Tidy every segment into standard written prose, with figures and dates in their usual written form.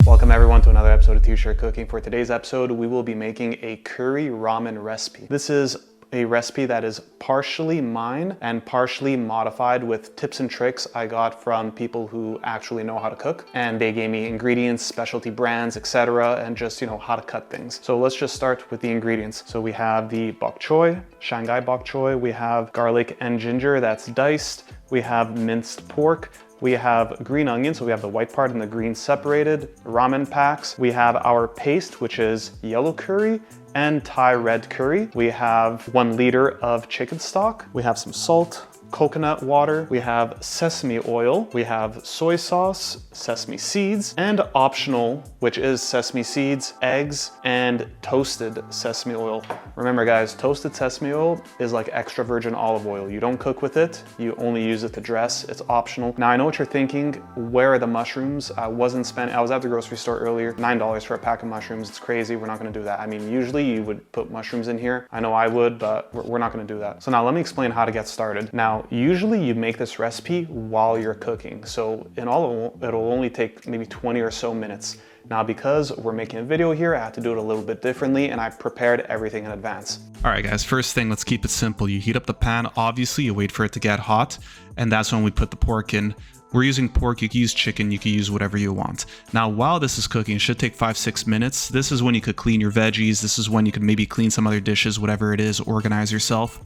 Welcome everyone to another episode of T-Shirt Cooking. For today's episode, we will be making a curry ramen recipe. This is a recipe that is partially mine and partially modified with tips and tricks I got from people who actually know how to cook. And they gave me ingredients, specialty brands, etc. and just, how to cut things. So let's just start with the ingredients. So we have the bok choy, Shanghai bok choy. We have garlic and ginger that's diced. We have minced pork. We have green onion, so we have the white part and the green separated, ramen packs. We have our paste, which is yellow curry and Thai red curry. We have 1 liter of chicken stock. We have some salt, coconut water. We have sesame oil. We have soy sauce, sesame seeds, and optional, which is sesame seeds, eggs, and toasted sesame oil. Remember guys, toasted sesame oil is like extra virgin olive oil. You don't cook with it. You only use it to dress. It's optional. Now I know what you're thinking. Where are the mushrooms? I was at the grocery store earlier. $9 for a pack of mushrooms. It's crazy. We're not gonna do that. I mean, usually you would put mushrooms in here. I know I would, but we're not gonna do that. So now let me explain how to get started. Now, usually you make this recipe while you're cooking. So in all, it'll only take maybe 20 or so minutes. Now, because we're making a video here, I had to do it a little bit differently and I prepared everything in advance. All right, guys, first thing, let's keep it simple. You heat up the pan, obviously you wait for it to get hot, and that's when we put the pork in. We're using pork, you can use chicken, you can use whatever you want. Now, while this is cooking, it should take 5-6 minutes. This is when you could clean your veggies. This is when you could maybe clean some other dishes, whatever it is, organize yourself.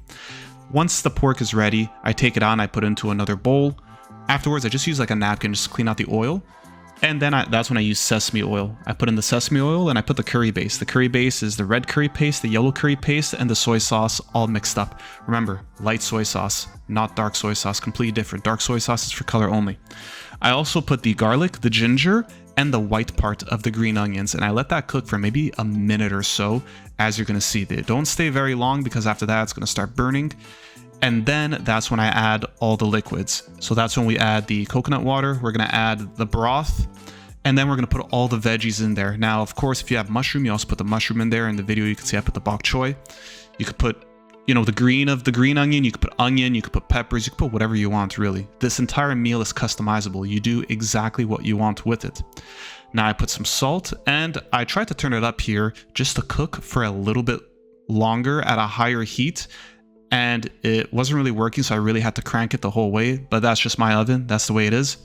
Once the pork is ready, I take it on, I put it into another bowl. Afterwards, I just use like a napkin, just clean out the oil. And then that's when I use sesame oil. I put in the sesame oil and I put the curry base. The curry base is the red curry paste, the yellow curry paste, and the soy sauce all mixed up. Remember, light soy sauce, not dark soy sauce, completely different. Dark soy sauce is for color only. I also put the garlic, the ginger, and the white part of the green onions, and I let that cook for maybe a minute or so, as you're gonna see. They don't stay very long because after that it's gonna start burning. And then that's when I add all the liquids. So that's when we add the coconut water, we're gonna add the broth, and then we're gonna put all the veggies in there. Now, of course, if you have mushroom, you also put the mushroom in there. In the video, you can see I put the bok choy. You could put, the green of the green onion, you could put onion, you could put peppers, you could put whatever you want, really. This entire meal is customizable. You do exactly what you want with it. Now I put some salt and I tried to turn it up here just to cook for a little bit longer at a higher heat. And it wasn't really working, so I really had to crank it the whole way, but that's just my oven, that's the way it is.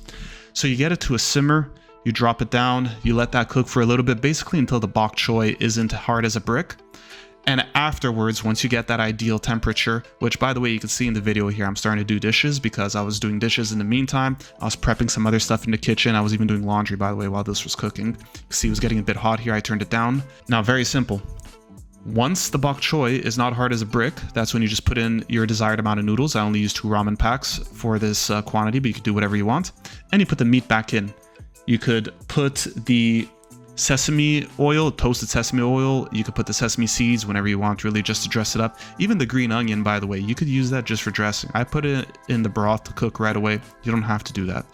So you get it to a simmer, you drop it down, you let that cook for a little bit, basically until the bok choy isn't hard as a brick. And afterwards, once you get that ideal temperature, which by the way, you can see in the video here, I'm starting to do dishes because I was doing dishes in the meantime. I was prepping some other stuff in the kitchen. I was even doing laundry, by the way, while this was cooking. You can see it was getting a bit hot here, I turned it down. Now, very simple. Once the bok choy is not hard as a brick, that's when you just put in your desired amount of noodles. I only use 2 ramen packs for this quantity, but you could do whatever you want. And you put the meat back in. You could put the sesame oil, toasted sesame oil. You could put the sesame seeds whenever you want, really, just to dress it up. Even the green onion, by the way, you could use that just for dressing. I put it in the broth to cook right away. You don't have to do that.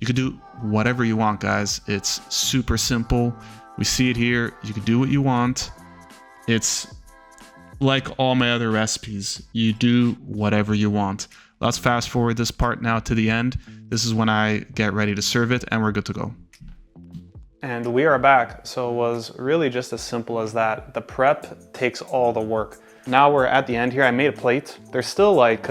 You could do whatever you want, guys. It's super simple. We see it here. You could do what you want. It's like all my other recipes. You do whatever you want. Let's fast forward this part now to the end. This is when I get ready to serve it and we're good to go. And we are back. So it was really just as simple as that. The prep takes all the work. Now we're at the end here. I made a plate. There's still like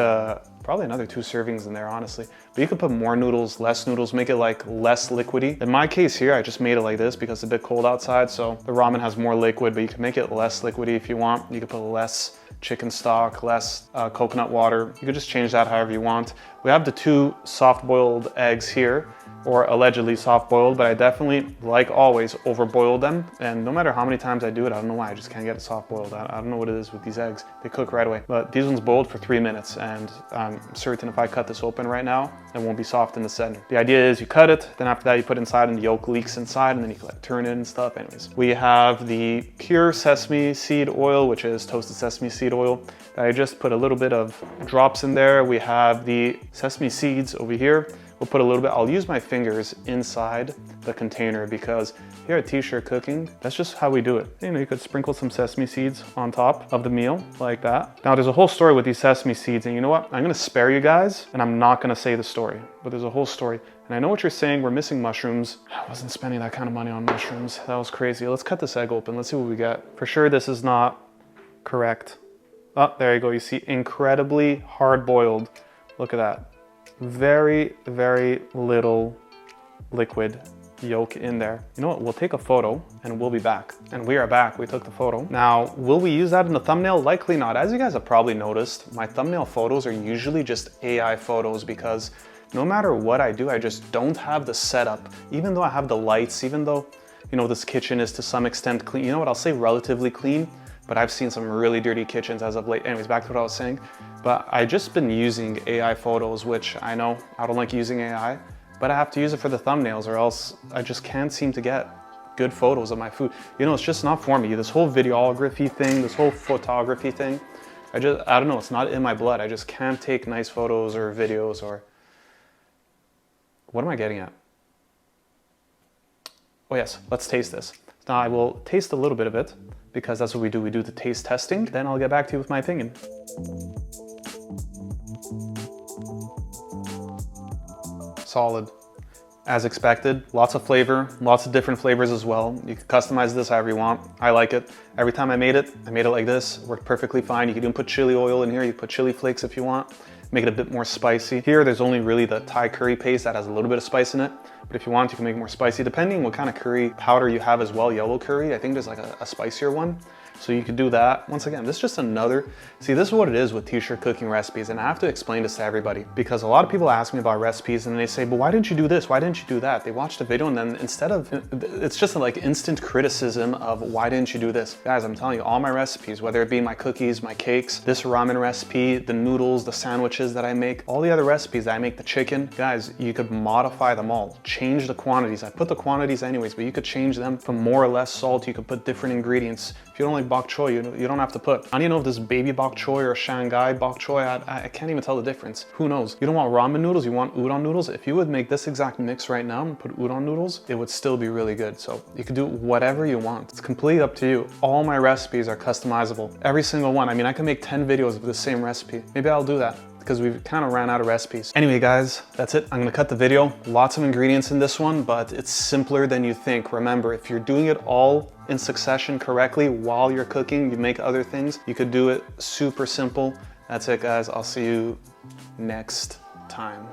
probably another 2 servings in there, honestly. But you could put more noodles, less noodles, make it like less liquidy. In my case here, I just made it like this because it's a bit cold outside, so the ramen has more liquid, but you can make it less liquidy if you want. You could put less chicken stock, less coconut water. You could just change that however you want. We have the 2 soft-boiled eggs here, or allegedly soft-boiled, but I definitely, like always, overboil them. And no matter how many times I do it, I don't know why, I just can't get it soft-boiled. I don't know what it is with these eggs. They cook right away. But these ones boiled for 3 minutes, and I'm certain if I cut this open right now, it won't be soft in the center. The idea is you cut it, then after that you put it inside and the yolk leaks inside, and then you can like turn it and stuff. Anyways, we have the pure sesame seed oil, which is toasted sesame seed oil. I just put a little bit of drops in there. We have the sesame seeds over here. We'll put a little bit, I'll use my fingers inside the container because here at T-Shirt Cooking, that's just how we do it. You could sprinkle some sesame seeds on top of the meal like that. Now there's a whole story with these sesame seeds, and you know what? I'm gonna spare you guys and I'm not gonna say the story, but there's a whole story. And I know what you're saying, we're missing mushrooms. I wasn't spending that kind of money on mushrooms. That was crazy. Let's cut this egg open. Let's see what we get. For sure, this is not correct. Oh, there you go. You see incredibly hard boiled. Look at that. Very, very little liquid yolk in there. You know what? We'll take a photo and we'll be back. And we are back. We took the photo. Now, will we use that in the thumbnail? Likely not. As you guys have probably noticed, my thumbnail photos are usually just AI photos because no matter what I do, I just don't have the setup. Even though I have the lights, even though, you know, this kitchen is to some extent clean. You know what? I'll say relatively clean, but I've seen some really dirty kitchens as of late. Anyways, back to what I was saying. But I just been using AI photos, which I know I don't like using AI, but I have to use it for the thumbnails or else I just can't seem to get good photos of my food. You know, it's just not for me. This whole videography thing, this whole photography thing, I don't know, it's not in my blood. I just can't take nice photos or videos or, what am I getting at? Oh yes, let's taste this. Now I will taste a little bit of it because that's what we do. We do the taste testing. Then I'll get back to you with my opinion. Solid. As expected, lots of flavor, lots of different flavors as well. You can customize this however you want. I like it. Every time I made it like this. Worked perfectly fine. You can even put chili oil in here. You can put chili flakes if you want. Make it a bit more spicy. Here, there's only really the Thai curry paste that has a little bit of spice in it. But if you want, you can make it more spicy, depending what kind of curry powder you have as well. Yellow curry, I think there's like a spicier one. So you could do that. Once again, this is just another, see, this is what it is with t-shirt cooking recipes. And I have to explain this to everybody because a lot of people ask me about recipes and they say, but why didn't you do this? Why didn't you do that? They watch the video and then instead of, it's just like instant criticism of why didn't you do this? Guys, I'm telling you, all my recipes, whether it be my cookies, my cakes, this ramen recipe, the noodles, the sandwiches that I make, all the other recipes that I make, the chicken, guys, you could modify them all. Change the quantities. I put the quantities anyways, but you could change them from more or less salt. You could put different ingredients. If you don't like bok choy, you don't have to put. I don't even know if this baby bok choy or Shanghai bok choy, I can't even tell the difference. Who knows? You don't want ramen noodles, you want udon noodles. If you would make this exact mix right now and put udon noodles, it would still be really good. So you could do whatever you want. It's completely up to you. All my recipes are customizable. Every single one. I mean, I can make 10 videos of the same recipe. Maybe I'll do that, because we've kind of ran out of recipes. Anyway, guys, that's it. I'm gonna cut the video. Lots of ingredients in this one, but it's simpler than you think. Remember, if you're doing it all in succession correctly while you're cooking, you make other things, you could do it super simple. That's it, guys. I'll see you next time.